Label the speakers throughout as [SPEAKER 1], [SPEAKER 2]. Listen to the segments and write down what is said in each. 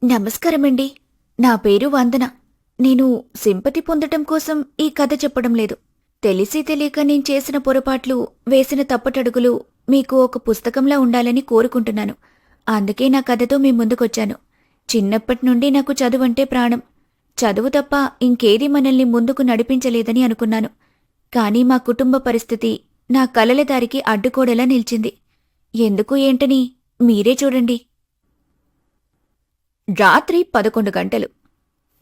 [SPEAKER 1] నమస్కారమండి. నా పేరు వందన. నేను సింపతి పొందటం కోసం ఈ కథ చెప్పడం లేదు. తెలిసి తెలియక నేను చేసిన పొరపాట్లు, వేసిన తప్పటడుగులు మీకు ఒక పుస్తకంలా ఉండాలని కోరుకుంటున్నాను. అందుకే నా కథతో మీ ముందుకొచ్చాను. చిన్నప్పటినుండి నాకు చదువంటే ప్రాణం. చదువు తప్ప ఇంకేదీ మనల్ని ముందుకు నడిపించలేదని అనుకున్నాను. కానీ మా కుటుంబ పరిస్థితి నా కలల దారికి అడ్డుకోడలా నిలిచింది. ఎందుకు ఏంటని మీరే చూడండి. రాత్రి 11 గంటలు.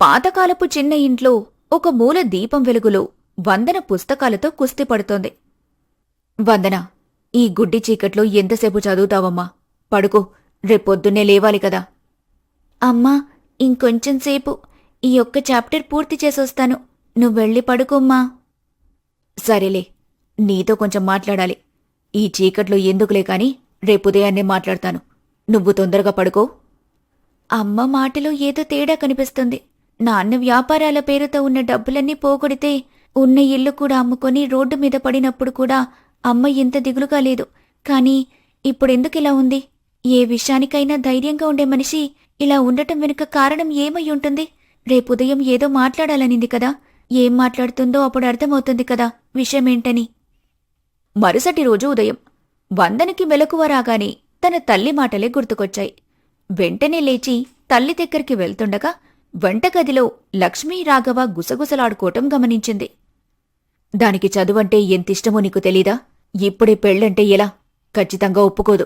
[SPEAKER 1] పాతకాలపు చిన్న ఇంట్లో ఒక మూల దీపం వెలుగులో వందన పుస్తకాలతో కుస్తీ పడుతోంది. వందన, ఈ గుడ్డి చీకట్లో ఎంతసేపు చదువుతావమ్మా? పడుకో, రేపొద్దున్నే లేవాలి కదా. అమ్మా, ఇంకొంచెంసేపు ఈ ఒక్క చాప్టర్ పూర్తి చేసొస్తాను. నువ్వెళ్ళి పడుకోమ్మా. సరేలే, నీతో కొంచెం మాట్లాడాలి. ఈ చీకట్లో ఎందుకులే కాని రేపుదయాన్నే మాట్లాడతాను. నువ్వు తొందరగా పడుకో. అమ్మ మాటలో ఏదో తేడా కనిపిస్తుంది. నాన్న వ్యాపారాల పేరుతో ఉన్న డబ్బులన్నీ పోగొడితే ఉన్న ఇల్లు కూడా అమ్ముకొని రోడ్డు మీద పడినప్పుడు కూడా అమ్మ ఇంత దిగులుగా లేదు. కాని ఇప్పుడెందుకిలా ఉంది? ఏ విషయానికైనా ధైర్యంగా ఉండే మనిషి ఇలా ఉండటం వెనుక కారణం ఏమై ఉంటుంది? రేపుదయం ఏదో మాట్లాడాలనింది కదా. ఏం మాట్లాడుతుందో అప్పుడు అర్థమవుతుంది కదా విషయమేంటని. మరుసటి రోజు ఉదయం వందనకి మెలకువ రాగానే తన తల్లి మాటలే గుర్తుకొచ్చాయి. వెంటనే లేచి తల్లి దగ్గరికి వెళ్తుండగా వంటగదిలో లక్ష్మీ రాఘవ గుసగుసలాడుకోవటం గమనించింది. దానికి చదువంటే ఎంతిష్టమో నీకు తెలీదా? ఇప్పుడే పెళ్ళంటే ఎలా? ఖచ్చితంగా ఒప్పుకోదు.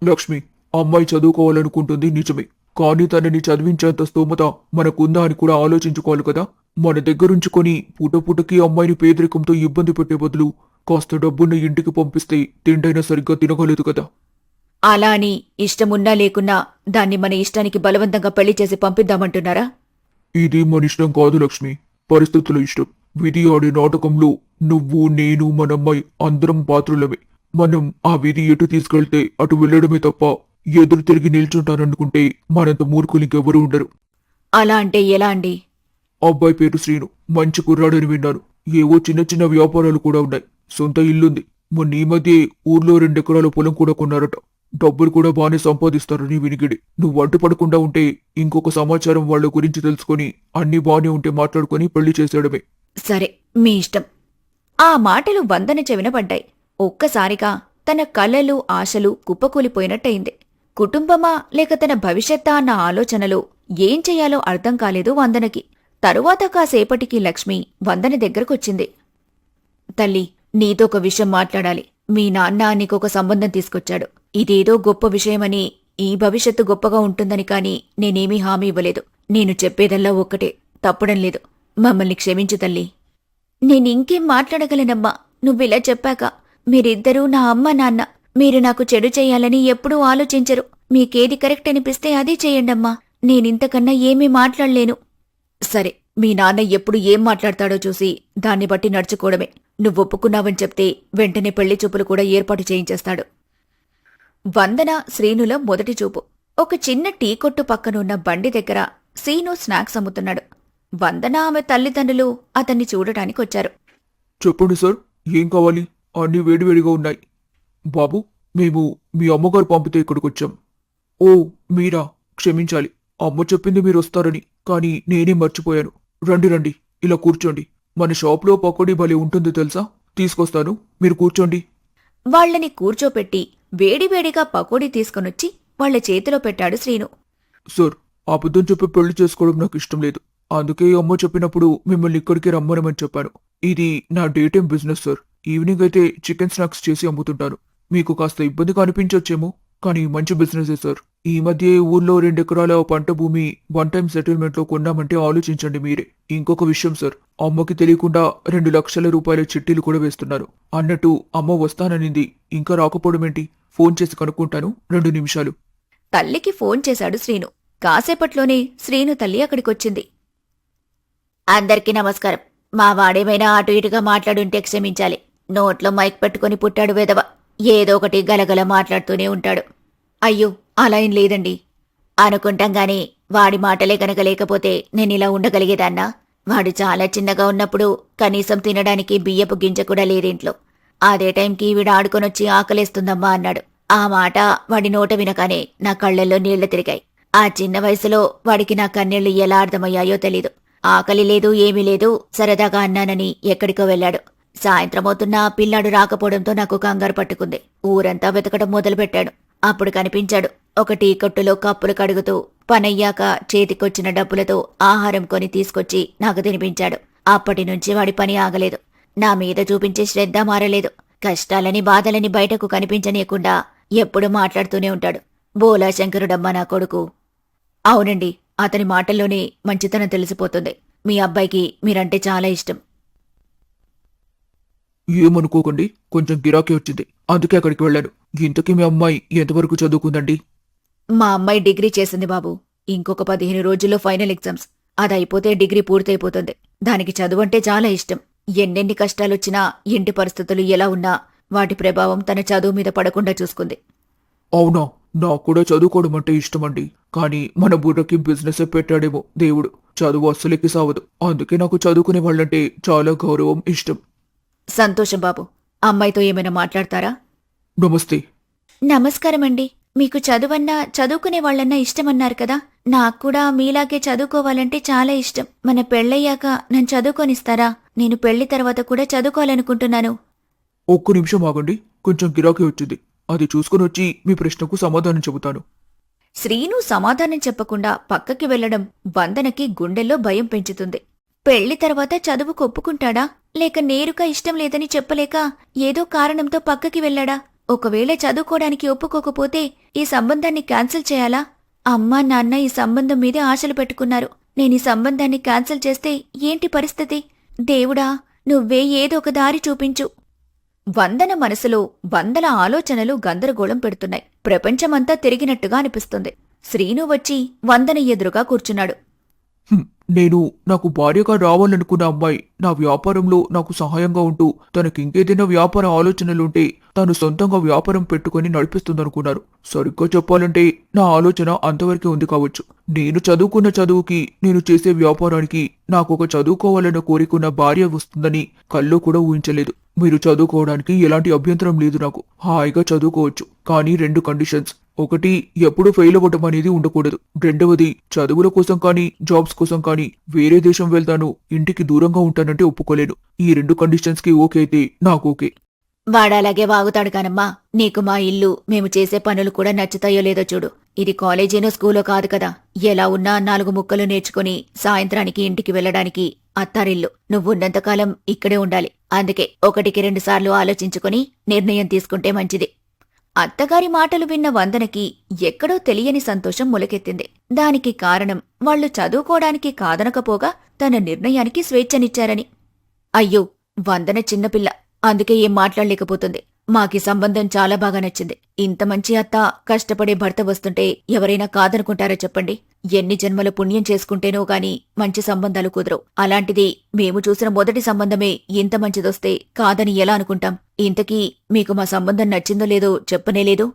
[SPEAKER 2] లక్ష్మి, అమ్మాయి చదువుకోవాలనుకుంటుంది నిజమే. కానీ తనని చదివించేంత స్తోమత మనకుందా అని కూడా ఆలోచించుకోవాలి కదా. మన దగ్గరుంచుకొని పూటపూటకి అమ్మాయిని పేదరికంతో ఇబ్బంది పెట్టే బదులు కాస్త డబ్బున్న ఇంటికి పంపిస్తే తిండైనా సరిగ్గా తినగలేదు కదా.
[SPEAKER 1] అలా అని ఇష్టమున్నా లేకున్నా దాన్ని మన ఇష్టానికి బలవంతంగా పెళ్లి చేసి పంపిద్దామంటున్నారా?
[SPEAKER 2] ఇది మన ఇష్టం కాదు లక్ష్మి, పరిస్థితుల ఇష్టం. విధి ఆడే నాటకంలో నువ్వు, నేను, మనమ్మాయి అందరం పాత్రులమే. మనం ఆ విధి ఎటు తీసుకెళ్తే అటు వెళ్లడమే తప్ప ఎదురు తిరిగి నిల్చుంటారనుకుంటే మనంత మూర్ఖులు ఇంకెవరూ ఉండరు.
[SPEAKER 1] అలా అంటే ఎలా అండి?
[SPEAKER 2] అబ్బాయి పేరు శ్రీను, మంచి కుర్రాడని విన్నాను. ఏవో చిన్న చిన్న వ్యాపారాలు కూడా ఉన్నాయి. సొంత ఇల్లుంది. మొన్న ఈ మధ్య ఊర్లో 2 ఎకరాల పొలం కూడా కొన్నారట. డబ్బులు కూడా బానే సంపాదిస్తారని వినికిడి. నువ్వు వంట పడకుండా ఉంటే ఇంకొక సమాచారం వాళ్ల గురించి తెలుసుకొని అన్నీ బానే ఉంటే మాట్లాడుకుని పెళ్లి చేసేయడమే.
[SPEAKER 1] సరే, మీ ఇష్టం. ఆ మాటలు వందన చెవిన పడ్డాయి. ఒక్కసారిగా తన కలలు, ఆశలు కుప్పకూలిపోయినట్టయింది. కుటుంబమా లేక తన భవిష్యత్తా అన్న ఆలోచనలో ఏం చెయ్యాలో అర్థం కాలేదు వందనకి. తరువాత కాసేపటికి లక్ష్మి వందన దగ్గరకొచ్చింది. తల్లి, నీతో ఒక విషయం మాట్లాడాలి. మీ నాన్న నీకొక సంబంధం తీసుకొచ్చాడు. ఇదేదో గొప్ప విషయమని, ఈ భవిష్యత్తు గొప్పగా ఉంటుందని కాని నేనేమీ హామీ ఇవ్వలేదు. నేను చెప్పేదల్లా ఒక్కటే, తప్పడం లేదు. మమ్మల్ని క్షమించు తల్లి. నేనింకేం మాట్లాడగలనమ్మా? నువ్విలా చెప్పాక. మీరిద్దరూ నా అమ్మ నాన్న. మీరు నాకు చెడు చెయ్యాలని ఎప్పుడూ ఆలోచించరు. మీకేది కరెక్ట్ అనిపిస్తే అదే చెయ్యండమ్మా. నేనింతకన్నా ఏమీ మాట్లాడలేను. సరే, మీ నాన్న ఎప్పుడు ఏం మాట్లాడతాడో చూసి దాన్ని బట్టి నడుచుకోవడమే. నువ్వొప్పుకున్నావని చెప్తే వెంటనే పెళ్లి చూపులు కూడా ఏర్పాటు చేయించేస్తాడు. వందన శ్రీనుల మొదటి చూపు. ఒక చిన్న టీ కొట్టు పక్కనున్న బండి దగ్గర శ్రీను స్నాక్స్ అమ్ముతున్నాడు. వందన, ఆమె తల్లిదండ్రులు అతన్ని చూడటానికొచ్చారు.
[SPEAKER 2] చెప్పండి సార్, ఏం కావాలి? అన్నీ వేడివేడిగా ఉన్నాయి. బాబు, మేము మీ అమ్మగారు పంపితే ఇక్కడికొచ్చాం. ఓ, మీరా? క్షమించాలి. అమ్మ చెప్పింది మీరు వస్తారని, కానీ నేనే మర్చిపోయాను. రండి రండి, ఇలా కూర్చోండి. మన షాప్లో పకోడీ భలే ఉంటుంది తెలుసా? తీసుకొస్తాను, మీరు కూర్చోండి.
[SPEAKER 1] వాళ్లని కూర్చోపెట్టి వేడివేడిగా పకోడీ తీసుకొనొచ్చి వాళ్ల చేతిలో పెట్టాడు శ్రీను.
[SPEAKER 2] సార్, అబద్ధం చెప్పి పెళ్లి చేసుకోవడం నాకు ఇష్టం లేదు. అందుకే అమ్మ చెప్పినప్పుడు మిమ్మల్ని ఇక్కడికి రమ్మనమని చెప్పాను. ఇది నా day time business sir. Evening అయితే చికెన్ స్నాక్స్ చేసి అమ్ముతుంటాను. మీకు కాస్త ఇబ్బందిగా అనిపించొచ్చేమో, కానీ మంచి బిజినెసే సార్. ఈ మధ్య ఊర్లో 2 ఎకరాల పంట భూమి 1 టైం సెటిల్మెంట్లో కొన్నామంటే ఆలోచించండి మీరే. ఇంకొక విషయం సార్, అమ్మకి తెలియకుండా 2 లక్షల రూపాయల చిట్టీలు కూడా వేస్తున్నాను. అన్నట్టు అమ్మ వస్తాననింది, ఇంకా రాకపోవడమేంటి? ఫోన్ చేసి కనుక్కుంటాను, 2 నిమిషాలు.
[SPEAKER 1] తల్లికి ఫోన్ చేశాడు శ్రీను. కాసేపట్లోనే శ్రీను తల్లి అక్కడికొచ్చింది. అందరికీ నమస్కారం. మా వాడేమైనా అటు ఇటుగా మాట్లాడుంటే క్షమించాలి. నోట్లో మైక్ పెట్టుకుని పుట్టాడు వెధవ. ఏదో ఒకటి గలగల మాట్లాడుతూనే ఉంటాడు. అయ్యో, అలా ఏం లేదండి. అనుకుంటాం గాని వాడి మాటలే కనుక లేకపోతే నేనిలా ఉండగలిగేదాన్నా? వాడు చాలా చిన్నగా ఉన్నప్పుడు కనీసం తినడానికి బియ్యపు గింజ కూడా లేదేంట్లో. అదే టైంకి వీడు ఆడుకొనొచ్చి ఆకలేస్తుందమ్మా అన్నాడు. ఆ మాట వాడి నోట వినగానే నా కళ్లల్లో నీళ్లు తిరిగాయి. ఆ చిన్న వయసులో వాడికి నా కన్నీళ్లు ఎలా అర్థమయ్యాయో తెలీదు. ఆకలి లేదు, ఏమీ లేదు, సరదాగా అన్నానని ఎక్కడికో వెళ్ళాడు. సాయంత్రమవుతున్నా పిల్లాడు రాకపోవడంతో నాకు కంగారు పట్టుకుంది. ఊరంతా వెతకడం మొదలుపెట్టాడు. అప్పుడు కనిపించాడు. ఒక టీ కొట్టులో కప్పులు కడుగుతూ పనయ్యాక చేతికొచ్చిన డబ్బులతో ఆహారం కొని తీసుకొచ్చి నాకు తినిపించాడు. అప్పటినుంచి వాడి పని ఆగలేదు. నా మీద చూపించే శ్రద్ధ మారలేదు. కష్టాలని బాధలని బయటకు కనిపించనీయకుండా ఎప్పుడూ మాట్లాడుతూనే ఉంటాడు. బోలాశంకరుడమ్మా నా కొడుకు. అవునండి, అతని మాటల్లోనే మంచితనం తెలిసిపోతుంది. మీ అబ్బాయికి మీరంటే చాలా ఇష్టం.
[SPEAKER 2] ఏమనుకోకండి, కొంచెం గిరాకీ వచ్చింది, అందుకే అక్కడికి వెళ్ళాను. ఇంతకీ మీ అమ్మాయి ఎంతవరకు చదువుకుందండి?
[SPEAKER 1] మా అమ్మాయి డిగ్రీ చేసింది బాబు. ఇంకొక 15 రోజుల్లో ఫైనల్ ఎగ్జామ్స్. అదయిపోతే డిగ్రీ పూర్తయిపోతుంది. దానికి చదువంటే చాలా ఇష్టం. ఎన్నెన్ని కష్టాలొచ్చినా, ఇంటి పరిస్థితులు ఎలా ఉన్నా వాటి ప్రభావం తన చదువు మీద పడకుండా చూసుకుంది.
[SPEAKER 2] అవునా, నాకు కూడా చదువుకోవడం అంటే ఇష్టమండి. కానీ మన బుర్రకి బిజినెస్ పెట్టాడేమో దేవుడు. చదువు అస్సలెక్కి సావదు. అందుకే నాకు చదువుకునే వాళ్ళంటే చాలా గౌరవం, ఇష్టం.
[SPEAKER 1] సంతోషం బాబు. అమ్మాయితో ఏమైనా మాట్లాడతారా?
[SPEAKER 2] నమస్తే.
[SPEAKER 1] నమస్కారమండి. మీకు చదువన్నా చదువుకునే వాళ్ళన్నా ఇష్టమన్నారు కదా. నాక్కూడా మీలాగే చదువుకోవాలంటే చాలా ఇష్టం. మన పెళ్ళయ్యాక నన్ను చదువుకొనిస్తారా? నేను పెళ్లి తర్వాత కూడా చదువుకోవాలనుకుంటున్నాను.
[SPEAKER 2] ఒక్క నిమిషం ఆగండి, కొంచెం గిరాకీ వచ్చింది. అది చూసుకుని వచ్చి మీ ప్రశ్నకు సమాధానం చెబుతాను.
[SPEAKER 1] శ్రీను సమాధానం చెప్పకుండా పక్కకి వెళ్లడం వందనకి గుండెల్లో భయం పెంచుతుంది. పెళ్లి తర్వాత చదువుకు ఒప్పుకుంటాడా, లేక నేరుగా ఇష్టం లేదని చెప్పలేక ఏదో కారణంతో పక్కకి వెళ్లాడా? ఒకవేళ చదువుకోవడానికి ఒప్పుకోకపోతే ఈ సంబంధాన్ని క్యాన్సిల్ చేయాలా? అమ్మా నాన్న ఈ సంబంధం మీదే ఆశలు పెట్టుకున్నారు. నేనీ సంబంధాన్ని క్యాన్సిల్ చేస్తే ఏంటి పరిస్థితి? దేవుడా, నువ్వే ఏదో ఒక దారి చూపించు. వందన మనసులో వందల ఆలోచనలు గందరగోళం పెడుతున్నాయి. ప్రపంచమంతా తిరిగినట్టుగా అనిపిస్తుంది. శ్రీను వచ్చి వందన ఎదురుగా కూర్చున్నాడు.
[SPEAKER 2] నేను నాకు భార్యగా రావాలనుకున్న అమ్మాయి నా వ్యాపారంలో నాకు సహాయంగా ఉంటూ తనకింకేదైనా వ్యాపార ఆలోచనలుంటే తాను సొంతంగా వ్యాపారం పెట్టుకుని నడిపిస్తుందనుకున్నారు. సరిగ్గా చెప్పాలంటే నా ఆలోచన అంతవరకే ఉంది కావచ్చు. నేను చదువుకున్న చదువుకి, నేను చేసే వ్యాపారానికి నాకొక చదువుకోవాలన్న కోరికున్న భార్య వస్తుందని కల్లో కూడా ఊహించలేదు. మీరు చదువుకోవడానికి ఎలాంటి అభ్యంతరం లేదు నాకు. హాయిగా చదువుకోవచ్చు. కానీ 2 కండిషన్స్. ఒకటి, ఎప్పుడూ ఫెయిల్ అవ్వటం అనేది ఉండకూడదు. రెండవది, చదువుల కోసం కానీ జాబ్స్ కోసం కానీ వేరే దేశం వెళ్తాను, ఇంటికి దూరంగా ఉంటానంటే ఒప్పుకోలేను. ఈ 2 కండిషన్స్ కి ఓకే అయితే నాకు ఓకే.
[SPEAKER 1] వాడాలాగే వాగుతాడు కానమ్మా. నీకు మా ఇల్లు, మేము చేసే పనులు కూడా నచ్చుతాయో లేదో చూడు. ఇది కాలేజీనో స్కూలో కాదు కదా. ఎలా ఉన్నా 4 ముక్కలు నేర్చుకుని సాయంత్రానికి ఇంటికి వెళ్లడానికి అత్తారిల్లు. నువ్వున్నంతకాలం ఇక్కడే ఉండాలి. అందుకే 1కి 2 సార్లు ఆలోచించుకుని నిర్ణయం తీసుకుంటే మంచిది. అత్తగారి మాటలు విన్న వందనకి ఎక్కడో తెలియని సంతోషం మొలకెత్తింది. దానికి కారణం వాళ్లు చదువుకోవడానికి కాదనకపోగా తన నిర్ణయానికి స్వేచ్ఛనిచ్చారని. అయ్యో, వందన చిన్నపిల్ల, అందుకే ఏం మాట్లాడలేకపోతుంది. మాకీ సంబంధం చాలా బాగా నచ్చింది. ఇంత మంచి అత్త, కష్టపడే భర్త వస్తుంటే ఎవరైనా కాదనుకుంటారా చెప్పండి? ఎన్ని జన్మల పుణ్యం చేసుకుంటేనో గాని మంచి సంబంధాలు కుదరవు. అలాంటిది మేము చూసిన మొదటి సంబంధమే ఇంత మంచిదొస్తే కాదని ఎలా అనుకుంటాం? ఇంతకీ మీకు మా సంబంధం నచ్చిందో లేదో చెప్పనేలేదు.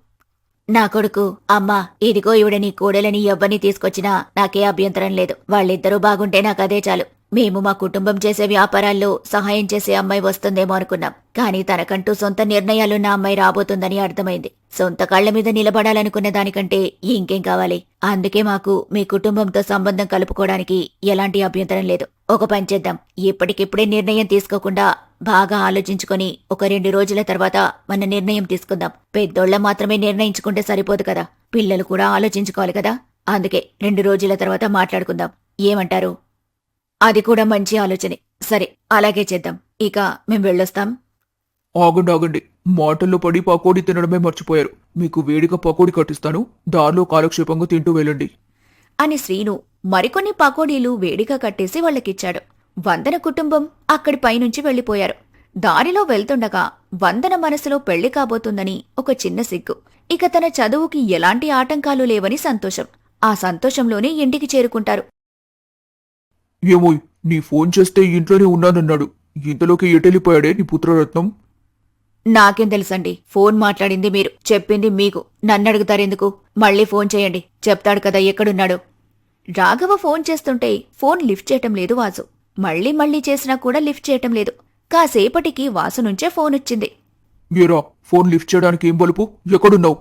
[SPEAKER 1] నా కొడుకు, అమ్మా, ఇదిగో ఈవిడ నీ కోడలని ఎవ్వరిని తీసుకొచ్చినా నాకే అభ్యంతరం లేదు. వాళ్ళిద్దరూ బాగుంటే నాకదే చాలు. మేము మా కుటుంబం చేసే వ్యాపారాల్లో సహాయం చేసే అమ్మాయి వస్తుందేమో అనుకున్నాం. కానీ తనకంటూ సొంత నిర్ణయాలున్న అమ్మాయి రాబోతుందని అర్థమైంది. సొంత కాళ్ల మీద నిలబడాలనుకున్న దానికంటే ఇంకేం కావాలి? అందుకే మాకు మీ కుటుంబంతో సంబంధం కలుపుకోవడానికి ఎలాంటి అభ్యంతరం లేదు. ఒక పని చేద్దాం. ఇప్పటికిప్పుడే నిర్ణయం తీసుకోకుండా బాగా ఆలోచించుకొని ఒక 2 రోజుల తర్వాత మన నిర్ణయం తీసుకుందాం. పెద్దోళ్ల మాత్రమే నిర్ణయించుకుంటే సరిపోదు కదా. పిల్లలు కూడా ఆలోచించుకోవాలి కదా. అందుకే 2 రోజుల తర్వాత మాట్లాడుకుందాం. ఏమంటారు? అది కూడా మంచి ఆలోచనే. సరే, అలాగే చేద్దాం. ఇక మేం వెళ్ళొస్తాం.
[SPEAKER 2] ఆగండి ఆగండి, మాటల్లో పడి పకోడీ తినడమే మర్చిపోయారు. మీకు వేడిగా పకోడీ కట్టిస్తాను, దారిలో కాలక్షేపంగా తింటూ వెళ్ళండి
[SPEAKER 1] అని శ్రీను మరికొన్ని పకోడీలు వేడిగా కట్టేసి వాళ్ళకిచ్చాడు. వందన కుటుంబం అక్కడి పైనుంచి వెళ్లిపోయారు. దారిలో వెళ్తుండగా వందన మనసులో పెళ్లి కాబోతుందని ఒక చిన్న సిగ్గు, ఇక తన చదువుకి ఎలాంటి ఆటంకాలు లేవని సంతోషం. ఆ సంతోషంలోనే ఇంటికి చేరుకుంటారు.
[SPEAKER 2] ఏమోయ్, నీ ఫోన్ చేస్తే ఇంట్లోనే ఉన్నానన్నాడు. ఇంతలోకి ఎటెళ్ళిపోయాడే నీ పుత్రరత్నం?
[SPEAKER 1] నాకేం తెలుసండి. ఫోన్ మాట్లాడింది మీరు, చెప్పింది మీకు. నన్నడుగుతారెందుకు? మళ్ళీ ఫోన్ చేయండి, చెప్తాడు కదా ఎక్కడున్నాడో. రాఘవ ఫోన్ చేస్తుంటే ఫోన్ లిఫ్ట్ చేయటం లేదు వాసు. మళ్ళీ మళ్ళీ చేసినా కూడా లిఫ్ట్ చేయటం లేదు. కాసేపటికి వాసు నుంచే ఫోనొచ్చింది.
[SPEAKER 2] ఏరా, ఫోన్ లిఫ్ట్ చేయడానికి ఏం బలుపు? ఎక్కడున్నావు?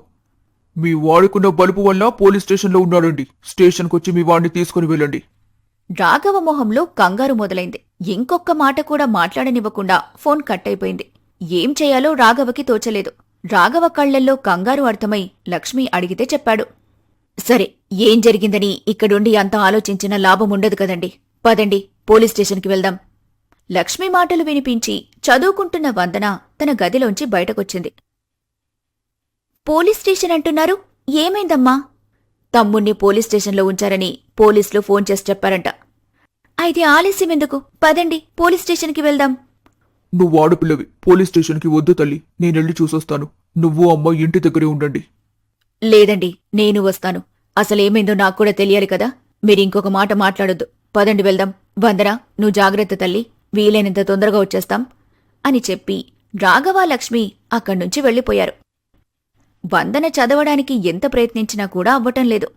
[SPEAKER 2] మీ వాడుకున్న బలుపు వల్ల పోలీస్ స్టేషన్లో ఉన్నాడండి. స్టేషన్కొచ్చి మీ వాడిని తీసుకుని వెళ్ళండి.
[SPEAKER 1] రాఘవ మొహంలో కంగారు మొదలైంది. ఇంకొక్క మాట కూడా మాట్లాడనివ్వకుండా ఫోన్ కట్ అయిపోయింది. ఏం చేయాలో రాఘవకి తోచలేదు. రాఘవ కళ్లల్లో కంగారు అర్థమై లక్ష్మి అడిగితే చెప్పాడు. సరే, ఏం జరిగిందని ఇక్కడుండి అంత ఆలోచించిన లాభముండదు కదండి. పదండి, పోలీస్ స్టేషన్కి వెళ్దాం. లక్ష్మి మాటలు వినిపించి చదువుకుంటున్న వందన తన గదిలోంచి బయటకొచ్చింది. పోలీస్ స్టేషన్ అంటున్నారు, ఏమైందమ్మా? తమ్ముణ్ణి పోలీస్ స్టేషన్లో ఉంచారని పోలీసులు ఫోన్ చేసి చెప్పారంట. అయితే ఆలస్యమెందుకు? పదండి, పోలీస్ స్టేషన్కి వెళ్దాం.
[SPEAKER 2] నువ్వు ఆడపిల్లవి, పోలీస్ స్టేషన్కి వద్దు తల్లి. నేనెళ్ళి చూసొస్తాను. నువ్వు అమ్మ ఇంటి దగ్గరే ఉండండి.
[SPEAKER 1] లేదండి, నేను వస్తాను. అసలేమైందో నాక్కూడా తెలియాలి కదా. మీరింకొక మాట మాట్లాడొద్దు. పదండి వెళ్దాం. వందన, నువ్వు జాగ్రత్త తల్లి. వీలైనంత తొందరగా వచ్చేస్తాం అని చెప్పి రాఘవ, లక్ష్మి అక్కడ్నుంచి వెళ్ళిపోయారు. వందన చదవడానికి ఎంత ప్రయత్నించినా కూడా అవ్వటం లేదు.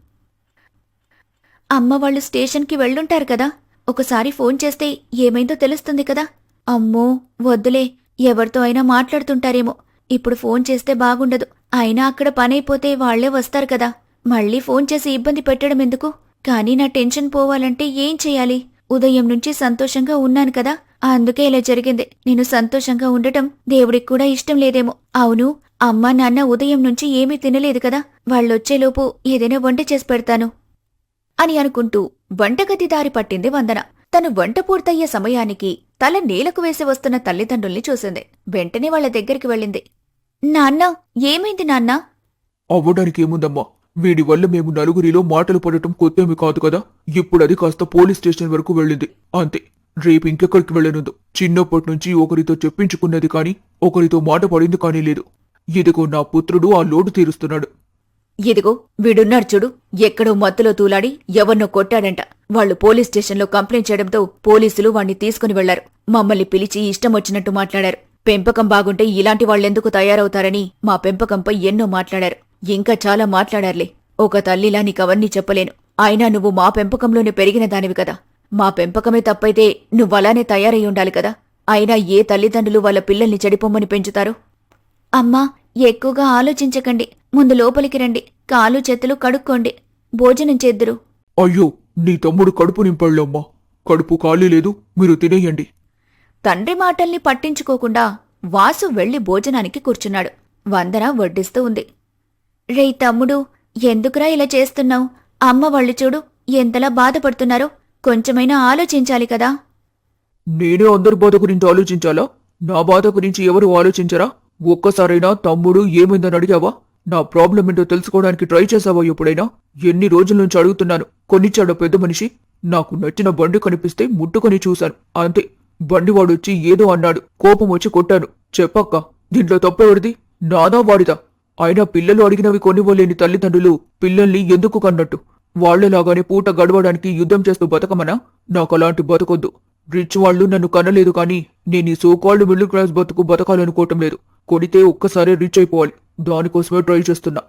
[SPEAKER 1] అమ్మ వాళ్ళు స్టేషన్కి వెళ్ళుంటారు కదా, ఒకసారి ఫోన్ చేస్తే ఏమైందో తెలుస్తుంది కదా. అమ్మో వద్దులే, ఎవరితో అయినా మాట్లాడుతుంటారేమో. ఇప్పుడు ఫోన్ చేస్తే బాగుండదు. అయినా అక్కడ పనైపోతే వాళ్లే వస్తారు కదా. మళ్ళీ ఫోన్ చేసి ఇబ్బంది పెట్టడం ఎందుకు? కానీ నా టెన్షన్ పోవాలంటే ఏం చెయ్యాలి? ఉదయం నుంచి సంతోషంగా ఉన్నాను కదా, అందుకే ఇలా జరిగింది. నేను సంతోషంగా ఉండటం దేవుడికి కూడా ఇష్టం లేదేమో. అవును, అమ్మా నాన్న ఉదయం నుంచి ఏమీ తినలేదు కదా, వాళ్ళొచ్చేలోపు ఏదైనా వంట చేసి పెడతాను అని అనుకుంటూ వంటగది దారి పట్టింది వందన. తను వంట పూర్తయ్యే సమయానికి తల నేలకు వేసి వస్తున్న తల్లిదండ్రుల్ని చూసింది. వెంటనే వాళ్ల దగ్గరికి వెళ్ళింది. నాన్నా, ఏమైంది నాన్నా?
[SPEAKER 2] అవ్వడానికి ఏముందమ్మా, వీడి వల్ల మేము నలుగురిలో మాటలు పడటం కొత్తేమి కాదు కదా. ఇప్పుడది కాస్త పోలీస్ స్టేషన్ వరకు వెళ్ళింది, అంతే. రేపు ఇంకెక్కడికి వెళ్ళనుందు. చిన్నప్పటి నుంచి ఒకరితో చెప్పించుకున్నది కాని ఒకరితో మాట పడింది కానీ లేదు. ఇదిగో నా పుత్రుడు ఆ లోటు తీరుస్తున్నాడు.
[SPEAKER 1] ఇదిగో వీడున్నాడు చూడు, ఎక్కడో మత్తులో తూలాడి ఎవరినో కొట్టాడంట. వాళ్లు పోలీస్ స్టేషన్లో కంప్లైంట్ చేయడంతో పోలీసులు వాణ్ణి తీసుకుని వెళ్లారు. మమ్మల్ని పిలిచి ఇష్టం వచ్చినట్టు మాట్లాడారు. పెంపకం బాగుంటే ఇలాంటి వాళ్లెందుకు తయారవుతారని మా పెంపకంపై ఎన్నో మాట్లాడారు. ఇంకా చాలా మాట్లాడారులే. ఒక తల్లిలా నీకవన్నీ చెప్పలేను. అయినా నువ్వు మా పెంపకంలోనే పెరిగిన దానివి కదా. మా పెంపకమే తప్పైతే నువ్వలానే తయారై ఉండాలి కదా. అయినా ఏ తల్లిదండ్రులు వాళ్ళ పిల్లల్ని చెడిపోమ్మని పెంచుతారు? అమ్మా, ఎక్కువగా ఆలోచించకండి. ముందు లోపలికి రండి. కాలు చేతులు కడుక్కోండి. భోజనం చేద్దురు.
[SPEAKER 2] అయ్యో, నీ తమ్ముడు కడుపు నింపాళ్ళమ్మా. కడుపు ఖాళీ లేదు, మీరు తినేయండి.
[SPEAKER 1] తండ్రి మాటల్ని పట్టించుకోకుండా వాసు వెళ్లి భోజనానికి కూర్చున్నాడు. వందన వడ్డిస్తూ ఉంది. రే తమ్ముడు, ఎందుకురా ఇలా చేస్తున్నావు? అమ్మ వాళ్ళు చూడు ఎంతలా బాధపడుతున్నారో. కొంచెమైనా ఆలోచించాలి కదా.
[SPEAKER 2] నేనే అందరి బాధ గురించి ఆలోచించాలా? నా బాధ గురించి ఎవరు ఆలోచించరా? ఒక్కసారైనా తమ్ముడు ఏమైందని అడిగావా? నా ప్రాబ్లం ఏంటో తెలుసుకోవడానికి ట్రై చేశావా ఎప్పుడైనా? ఎన్ని రోజుల నుంచి అడుగుతున్నాను. కొనిచ్చాడో పెద్ద మనిషి. నాకు నచ్చిన బండి కనిపిస్తే ముట్టుకొని చూశాను, అంతే. బండివాడొచ్చి ఏదో అన్నాడు, కోపం వచ్చి కొట్టాను. చెప్పక్క, దీంట్లో తప్పెవరిది? నాదా వాడిదా? అయినా పిల్లలు అడిగినవి కొనివ్వలేని తల్లిదండ్రులు పిల్లల్ని ఎందుకు కన్నట్టు? వాళ్లలాగానే పూట గడవడానికి యుద్ధం చేస్తూ బతకమనా? నాకలాంటి బతకొద్దు. రిచ్ వాళ్లు నన్ను కనలేదు కానీ నేను ఈ సోకాల్డ్ మిడిల్ క్లాస్ బతుకు బతకాలనుకోవటం లేదు. కొడితే ఒక్కసారి రిచ్ అయిపోవాలి. దానికోసమే ట్రై చేస్తున్నా.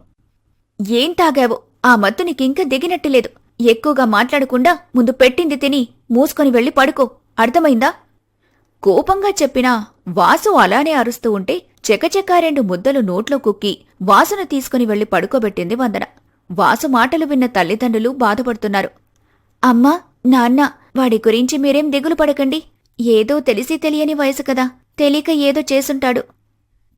[SPEAKER 1] ఏం తాగావో? ఆ మత్తు నీకింకా దిగినట్టులేదు. ఎక్కువగా మాట్లాడకుండా ముందు పెట్టింది తిని మూసుకొని వెళ్లి పడుకో, అర్థమైందా? కోపంగా చెప్పినా వాసు అలానే అరుస్తూ ఉంటే చెకచెకా 2 ముద్దలు నోట్లో కుక్కి వాసును తీసుకుని వెళ్లి పడుకోబెట్టింది వందన. వాసు మాటలు విన్న తల్లిదండ్రులు బాధపడుతున్నారు. అమ్మా, నాన్న, వాడి గురించి మీరేం దిగులు పడకండి. ఏదో తెలిసి తెలియని వయసు కదా, తెలియక ఏదో చేసుంటాడు.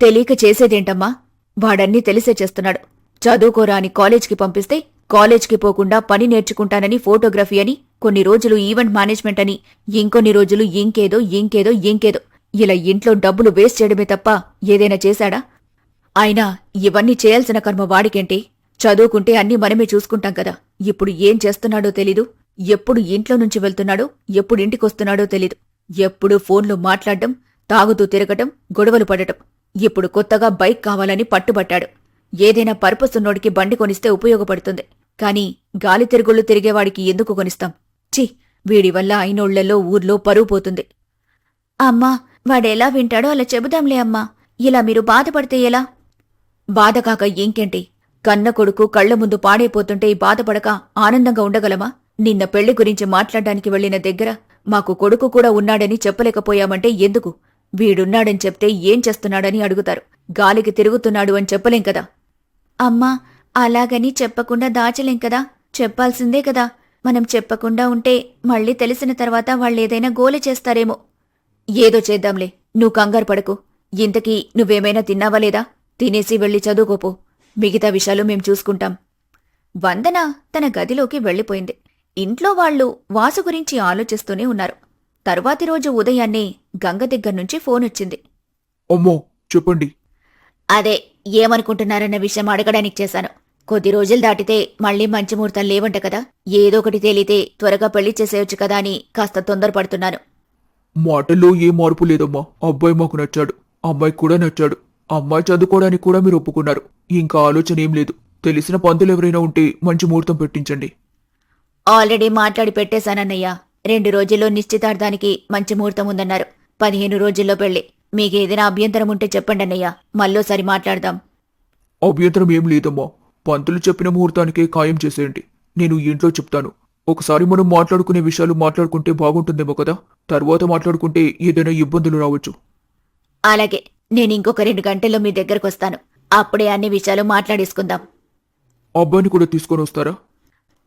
[SPEAKER 1] తెలియక చేసేదేంటమ్మా? వాడన్నీ తెలిసే చేస్తున్నాడు. చదువుకోరా అని కాలేజ్కి పంపిస్తే కాలేజ్కి పోకుండా పని నేర్చుకుంటానని ఫోటోగ్రఫీ అని, కొన్ని రోజులు ఈవెంట్ మేనేజ్మెంట్ అని, ఇంకొన్ని రోజులు ఇంకేదో ఇంకేదో ఇంకేదో. ఇలా ఇంట్లో డబ్బులు వేస్ట్ చేయడమే తప్ప ఏదైనా చేశాడా? అయినా ఇవన్నీ చేయాల్సిన కర్మ వాడికేంటి? చదువుకుంటే అన్నీ మనమే చూసుకుంటాం కదా. ఇప్పుడు ఏం చేస్తున్నాడో తెలీదు. ఎప్పుడు ఇంట్లో నుంచి వెళ్తున్నాడో, ఎప్పుడు ఇంటికొస్తున్నాడో తెలీదు. ఎప్పుడూ ఫోన్లో మాట్లాడ్డం, తాగుతూ తిరగటం, గొడవలు పడటం. ఇప్పుడు కొత్తగా బైక్ కావాలని పట్టుబట్టాడు. ఏదైనా పర్పస్ ఉన్నోడికి బండి కొనిస్తే ఉపయోగపడుతుంది. కాని గాలి తిరుగుళ్ళు తిరిగేవాడికి ఎందుకు కొనిస్తాం? ఛీ, వీడి వల్ల అయినోళ్లలో ఊర్లో పరువు పోతుంది. అమ్మా, వాడెలా వింటాడో అలా చెబుదాంలే అమ్మా. ఇలా మీరు బాధపడితే ఎలా? బాధకాక ఇంకేంటి? కన్న కొడుకు కళ్ల ముందు పాడైపోతుంటే బాధపడక ఆనందంగా ఉండగలమా? నిన్న పెళ్లి గురించి మాట్లాడడానికి వెళ్లిన దగ్గర మాకు కొడుకు కూడా ఉన్నాడని చెప్పలేకపోయామంటే ఎందుకు? వీడున్నాడని చెప్తే ఏం చేస్తున్నాడని అడుగుతారు. గాలికి తిరుగుతున్నాడు అని చెప్పలేం కదా. అమ్మా, అలాగని చెప్పకుండా దాచలేం కదా, చెప్పాల్సిందే కదా. మనం చెప్పకుండా ఉంటే మళ్ళీ తెలిసిన తర్వాత వాళ్ళేదైనా గోల చేస్తారేమో. ఏదో చేద్దాంలే, నువ్వు కంగారు పడకు. ఇంతకీ నువ్వేమైనా తిన్నావా లేదా? తినేసి వెళ్ళి చదువుకోపో. మిగతా విషయాలు మేం చూసుకుంటాం. వందన తన గదిలోకి వెళ్ళిపోయింది. ఇంట్లో వాళ్ళు వాసు గురించి ఆలోచిస్తూనే ఉన్నారు. తరువాతి రోజు ఉదయాన్నే గంగ దగ్గర్నుంచి ఫోనొచ్చింది.
[SPEAKER 2] అమ్మో, చెప్పండి.
[SPEAKER 1] అదే ఏమనుకుంటున్నారన్న విషయం అడగడానికి చేశాను. కొద్ది రోజులు దాటితే మళ్ళీ మంచి ముహూర్తాలు లేవంట కదా. ఏదో ఒకటి తేలితే త్వరగా పెళ్లి చేసేయొచ్చు కదా అని కాస్త తొందరపడుతున్నాను.
[SPEAKER 2] మాటల్లో ఏ మార్పు లేదమ్మా. అబ్బాయి మాకు నచ్చాడు, అమ్మాయికి కూడా నచ్చాడు. అమ్మాయి చదువుకోవడానికి కూడా మీరు ఒప్పుకున్నారు. ఇంకా ఆలోచన ఏం లేదు. తెలిసిన పంతులు ఎవరైనా ఉంటే మంచి ముహూర్తం పెట్టించండి.
[SPEAKER 1] ఆల్రెడీ మాట్లాడి పెట్టేశానన్నయ్య. 2 రోజుల్లో నిశ్చితార్థానికి మంచి ముహూర్తం ఉందన్నారు. 15 రోజుల్లో పెళ్లి. మీకేదైనా అభ్యంతరం ఉంటే చెప్పండి అన్నయ్య, మళ్ళోసారి మాట్లాడదాం.
[SPEAKER 2] అభ్యంతరం ఏం లేదమ్మా. పంతులు చెప్పిన ముహూర్తానికే ఖాయం చేసేయండి. నేను ఇంట్లో చెప్తాను. ఒకసారి మనం మాట్లాడుకునే విషయాలు మాట్లాడుకుంటే బాగుంటుందేమో కదా. తర్వాత మాట్లాడుకుంటే ఏదైనా ఇబ్బందులు రావచ్చు.
[SPEAKER 1] అలాగే, నేనింకొక 2 గంటల్లో మీ దగ్గరకొస్తాను. అప్పుడే అన్ని విషయాలు మాట్లాడేసుకుందాం.
[SPEAKER 2] అబ్బాయిని కూడా తీసుకొని వస్తారా?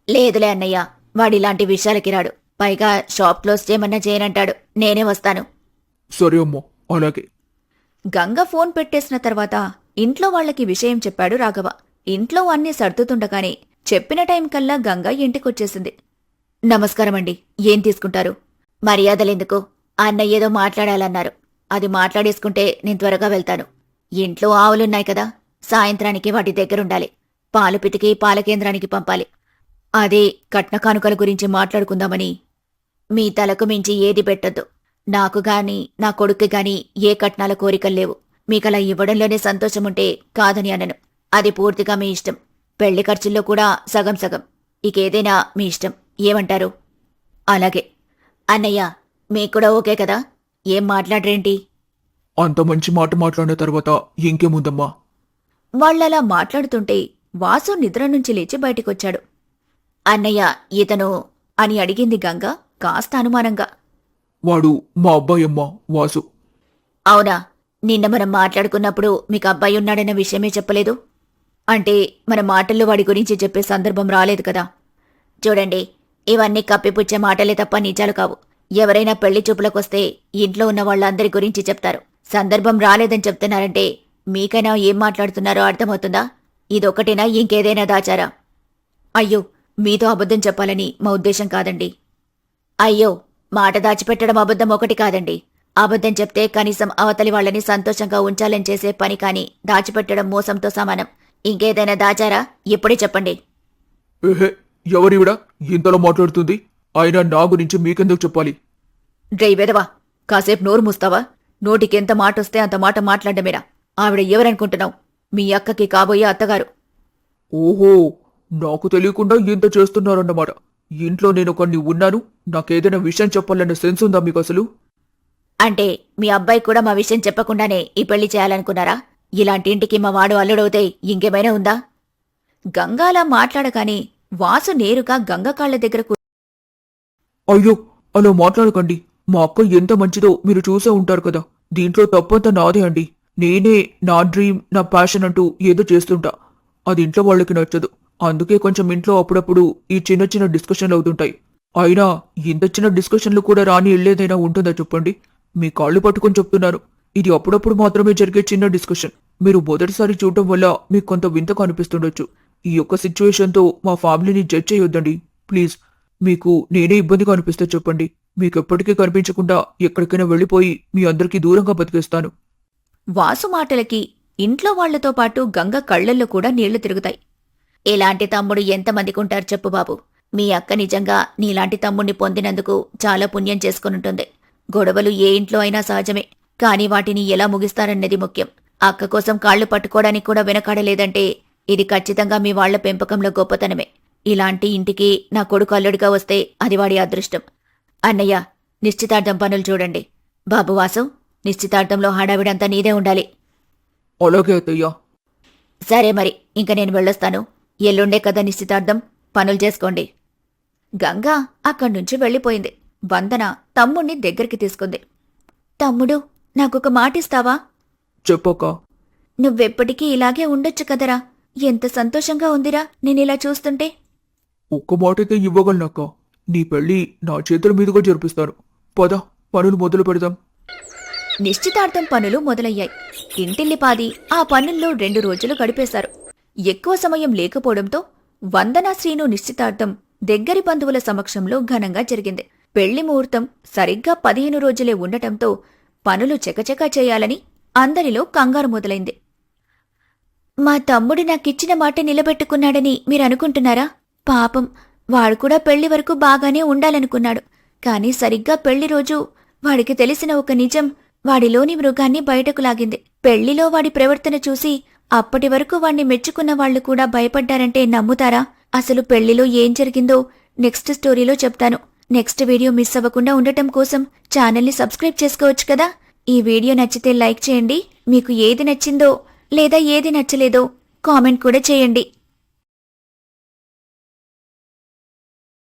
[SPEAKER 1] లేదులే అన్నయ్య, వాడిలాంటి విషయాలకి రాడు. పైగా షాప్ క్లోజ్ చేయమన్నా చేయనంటాడు. నేనే వస్తాను.
[SPEAKER 2] సరే అమ్మా, అలాగే.
[SPEAKER 1] గంగ ఫోన్ పెట్టేసిన తర్వాత ఇంట్లో వాళ్ళకి విషయం చెప్పాడు రాఘవ. ఇంట్లో అన్నీ సర్దుతుండగానే చెప్పిన టైం కల్లా గంగ ఇంటికొచ్చేసింది. నమస్కారమండి, ఏం తీసుకుంటారు? మర్యాదలెందుకు? అన్నయ్య ఏదో మాట్లాడాలన్నారు. అది మాట్లాడేసుకుంటే నేను త్వరగా వెళ్తాను. ఇంట్లో ఆవులున్నాయి కదా, సాయంత్రానికి వాటి దగ్గరుండాలి. పాలు పితికి పాల కేంద్రానికి పంపాలి. అదే కట్న కానుకల గురించి మాట్లాడుకుందామని. మీ తలకు మించి ఏది పెట్టొద్దు. నాకు గాని నా కొడుక్కి గాని ఏ కట్నాల కోరికల్లేవు. మీకలా ఇవ్వడంలోనే సంతోషముంటే కాదని అనను. అది పూర్తిగా మీ ఇష్టం. పెళ్లి ఖర్చుల్లో కూడా సగం సగం. ఇకేదైనా మీ ఇష్టం. ఏమంటారు? అలాగే. అన్నయ్య, మీకూడా ఓకే కదా? ఏం మాట్లాడరేంటి?
[SPEAKER 2] అంత మంచి మాట మాట్లాడిన తర్వాత ఇంకేముందమ్మా.
[SPEAKER 1] వాళ్ళలా మాట్లాడుతుంటే వాసు నిద్ర నుంచి లేచి బయటికొచ్చాడు. అన్నయ్య, ఇతను అని అడిగింది గంగ కాస్త అనుమానంగా.
[SPEAKER 2] వాడు మా అబ్బాయి అమ్మా, వాసు.
[SPEAKER 1] అవునా? నిన్న మనం మాట్లాడుకున్నప్పుడు మీకు అబ్బాయి ఉన్నాడన్న విషయమే చెప్పలేదు. అంటే మన మాటల్లో వాడి గురించి చెప్పే సందర్భం రాలేదు కదా. చూడండి, ఇవన్నీ కప్పిపుచ్చే మాటలే తప్ప నిజాలు కావు. ఎవరైనా పెళ్లి చూపులకొస్తే ఇంట్లో ఉన్న వాళ్ళందరి గురించి చెప్తారు. సందర్భం రాలేదని చెప్తున్నారంటే మీకైనా ఏం మాట్లాడుతున్నారో అర్థమవుతుందా? ఇదొక్కటేనా, ఇంకేదైనా దాచారా? అయ్యో, మీతో అబద్ధం చెప్పాలని మా ఉద్దేశం కాదండి. అయ్యో, మాట దాచిపెట్టడం అబద్ధం ఒకటి కాదండి. అబద్ధం చెప్తే కనీసం అవతలి వాళ్ళని సంతోషంగా ఉంచాలని చేసే పని కాని దాచిపెట్టడం మోసంతో సమానం. ఇంకేదైనా దాచారా? ఇప్పుడే చెప్పండి.
[SPEAKER 2] ఏహే, ఎవరివిడా ఇంతలో మాట్లాడుతుంది? అయినా నా గురించి మీకెందుకు చెప్పాలి?
[SPEAKER 1] డ్రై వెదవా, కాసేపు నోరు మూస్తావా? నోటికెంత మాటొస్తే అంత మాట మాట్లాడమేరా. ఆవిడ ఎవరనుకుంటున్నావు? మీ అక్కకి కాబోయే అత్తగారు.
[SPEAKER 2] ఓహో, నాకు తెలియకుండా ఇంత చేస్తున్నారన్నమాట. ఇంట్లో నేను కొన్ని ఉన్నాను. నాకేదైనా విషయం చెప్పాలన్న సెన్స్ ఉందా మీకు అసలు?
[SPEAKER 1] అంటే మీ అబ్బాయి కూడా మా విషయం చెప్పకుండానే ఈ పెళ్లి చేయాలనుకున్నారా? ఇలాంటి ఇంటికి మా వాడు అల్లుడవుతే ఇంకేమైనా ఉందా? గంగాలా మాట్లాడగానే వాసు నేరుగా గంగ కాళ్ల దగ్గర
[SPEAKER 2] అయ్యో, అలా మాట్లాడకండి. మా అక్క ఎంత మంచిదో మీరు చూసే ఉంటారు కదా. దీంట్లో తప్పంతా నాదే అండి. నేనే నా డ్రీమ్, నా ప్యాషన్ అంటూ ఏదో చేస్తుంటా. అది ఇంట్లో వాళ్ళకి నచ్చదు. అందుకే కొంచెం ఇంట్లో అప్పుడప్పుడు ఈ చిన్న చిన్న డిస్కషన్లు అవుతుంటాయి. అయినా ఇంత చిన్న డిస్కషన్లు కూడా రాని ఇళ్లేదైనా ఉంటుందా చెప్పండి? మీ కాళ్ళు పట్టుకొని చెప్తున్నాను. ఇది అప్పుడప్పుడు మాత్రమే జరిగే చిన్న డిస్కషన్. మీరు మొదటిసారి చూడటం వల్ల మీకు కొంత వింతగా అనిపిస్తుండొచ్చు. ఈ యొక్క సిచ్యువేషన్తో మా ఫ్యామిలీని జడ్జ్ చేయొద్దండి ప్లీజ్. మీకు నేనే ఇబ్బందిగా అనిపిస్తే చెప్పండి. మీకెప్పటికీ కనిపించకుండా ఎక్కడికైనా వెళ్ళిపోయి మీ అందరికీ దూరంగా బతికేస్తాను.
[SPEAKER 1] వాసు మాటలకి ఇంట్లో వాళ్లతో పాటు గంగ కళ్లల్లో కూడా నీళ్లు తిరుగుతాయి. ఇలాంటి తమ్ముడు ఎంతమందికుంటారు చెప్పు బాబు. మీ అక్క నిజంగా నీలాంటి తమ్ముణ్ణి పొందినందుకు చాలా పుణ్యం చేసుకునుంటుంది. గొడవలు ఏ ఇంట్లో అయినా సహజమే, కాని వాటిని ఎలా ముగిస్తారన్నది ముఖ్యం. అక్క కోసం కాళ్లు పట్టుకోవడానికి కూడా వెనకాడలేదంటే ఇది ఖచ్చితంగా మీ వాళ్ల పెంపకంలో గొప్పతనమే. ఇలాంటి ఇంటికి నా కొడుకు అల్లుడిగా వస్తే అది వాడి అదృష్టం. అన్నయ్య, నిశ్చితార్థం పనులు చూడండి. బాబు వాసు, నిశ్చితార్థంలో హడావిడంతా నీదే ఉండాలి.
[SPEAKER 2] అలాగే అత్తయ్యా.
[SPEAKER 1] సరే మరి, ఇంక నేను వెళ్ళొస్తాను. ఎల్లుండే కదా నిశ్చితార్థం, పనులు చేసుకోండి. గంగా అక్కడ్నుంచి వెళ్ళిపోయింది. వందన తమ్ముణ్ణి దగ్గరికి తీసుకుంది. తమ్ముడు, నాకొక మాటిస్తావా?
[SPEAKER 2] చెప్పక్క.
[SPEAKER 1] నువ్వెప్పటికీ ఇలాగే ఉండొచ్చు కదరా. ఎంత సంతోషంగా ఉందిరా నేనిలా చూస్తుంటే.
[SPEAKER 2] ఒక్క మాటైతే ఇవ్వగలనక్క. నీ పెళ్లి నా చేతుల మీదుగా జరిపిస్తాను. పద, పనులు మొదలు పెడదాం.
[SPEAKER 1] నిశ్చితార్థం పనులు మొదలయ్యాయి. ఇంటిల్లిపాది ఆ పనుల్లో 2 రోజులు గడిపేశారు. ఎక్కువ సమయం లేకపోవడంతో వందనా శ్రీను నిశ్చితార్థం దగ్గరి బంధువుల సమక్షంలో ఘనంగా జరిగింది. పెళ్లి ముహూర్తం సరిగ్గా 15 రోజులే ఉండటంతో పనులు చకచకా చేయాలని అందరిలో కంగారు మొదలైంది. మా తమ్ముడు నాకిచ్చిన మాట నిలబెట్టుకున్నాడని మీరనుకుంటున్నారా? పాపం, వాడు కూడా పెళ్లి వరకు బాగానే ఉండాలనుకున్నాడు. కాని సరిగ్గా పెళ్లి రోజు వాడికి తెలిసిన ఒక నిజం వాడిలోని మృగాన్ని బయటకు లాగింది. పెళ్లిలో వాడి ప్రవర్తన చూసి అప్పటి వరకు వాణ్ణి మెచ్చుకున్న వాళ్లు కూడా భయపడ్డారంటే నమ్ముతారా? అసలు పెళ్లిలో ఏం జరిగిందో నెక్స్ట్ స్టోరీలో చెప్తాను. నెక్స్ట్ వీడియో మిస్ అవ్వకుండా ఉండటం కోసం ఛానల్ని సబ్స్క్రైబ్ చేసుకోవచ్చు కదా. ఈ వీడియో నచ్చితే లైక్ చేయండి. మీకు ఏది నచ్చిందో లేదా ఏది నచ్చలేదో కామెంట్ కూడా చేయండి.